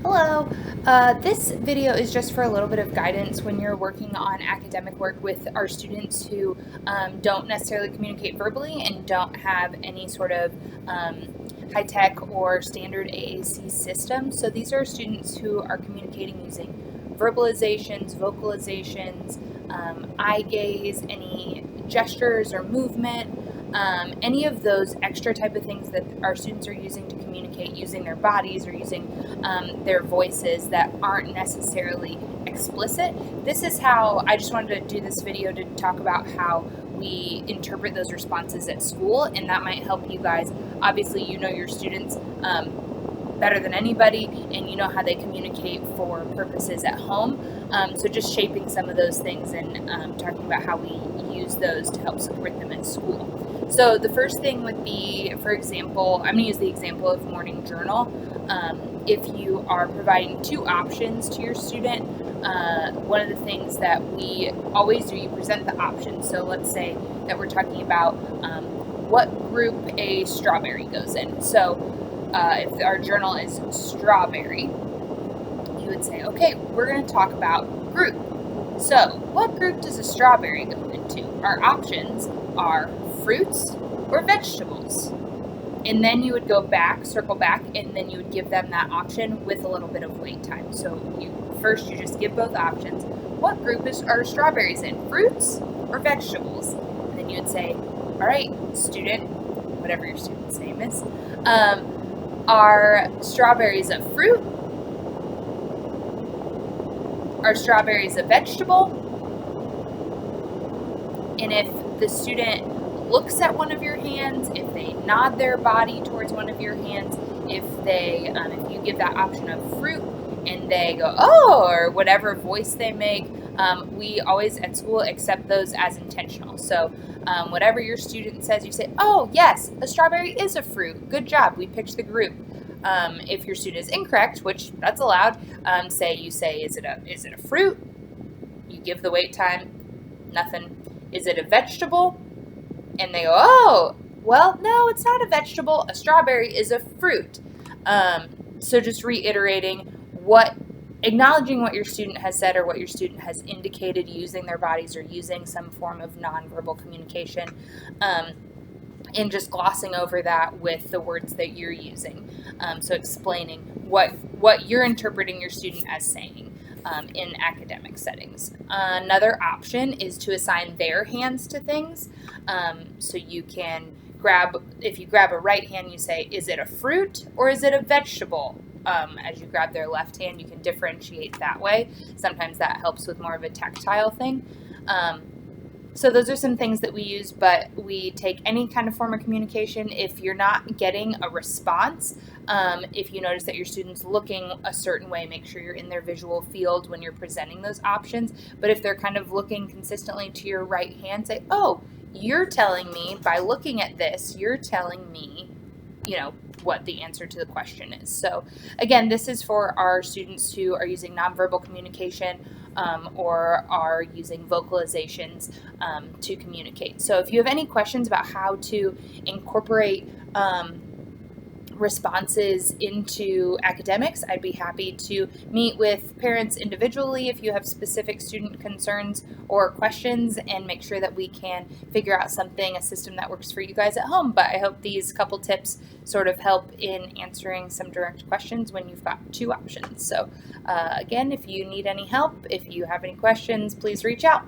Hello. This video is just for a little bit of guidance when you're working on academic work with our students who don't necessarily communicate verbally and don't have any sort of high-tech or standard AAC system. So these are students who are communicating using verbalizations, vocalizations, eye gaze, any gestures or movement, any of those extra type of things that our students are using to communicate using their bodies or using their voices that aren't necessarily explicit. This is how I just wanted to do this video to talk about how we interpret those responses at school, and that might help you guys. Obviously, you know your students better than anybody, and you know how they communicate for purposes at home. So just shaping some of those things and talking about how we use those to help support them at school. So the first thing would be, for example, I'm going to use the example of morning journal. If you are providing two options to your student, one of the things that we always do, you present the options. So let's say that we're talking about what group a strawberry goes in. So if our journal is strawberry, you would say, okay, we're going to talk about group. So what group does a strawberry go into? Our options are fruits or vegetables. And then you would go back, circle back, and then you would give them that option with a little bit of wait time. So first you just give both options. What group are strawberries in? Fruits or vegetables? And then you would say, all right, student, whatever your student's name is, are strawberries a fruit? Are strawberries a vegetable? And if the student looks at one of your hands, if they nod their body towards one of your hands, if you give that option of fruit and they go, oh, or whatever voice they make, we always at school accept those as intentional. So whatever your student says, you say, oh, yes, a strawberry is a fruit. Good job. We picked the group. If your student is incorrect, which that's allowed, you say, is it a fruit? You give the wait time. Nothing. Is it a vegetable? And they go, oh, well, no, it's not a vegetable. A strawberry is a fruit. So just reiterating acknowledging what your student has said or what your student has indicated using their bodies or using some form of nonverbal communication, and just glossing over that with the words that you're using. So explaining what you're interpreting your student as saying in academic settings. Another option is to assign their hands to things. So you can if you grab a right hand, you say, is it a fruit or is it a vegetable? As you grab their left hand, you can differentiate that way. Sometimes that helps with more of a tactile thing. So those are some things that we use, but we take any kind of form of communication. If you're not getting a response, if you notice that your student's looking a certain way, make sure you're in their visual field when you're presenting those options. But if they're kind of looking consistently to your right hand, say, oh, you're telling me by looking at this, you're telling me, what the answer to the question is. So again, this is for our students who are using nonverbal communication or are using vocalizations to communicate. So if you have any questions about how to incorporate responses into academics, I'd be happy to meet with parents individually if you have specific student concerns or questions, and make sure that we can figure out a system that works for you guys at home. But I hope these couple tips sort of help in answering some direct questions when you've got two options. So again, if you need any help, if you have any questions, please reach out.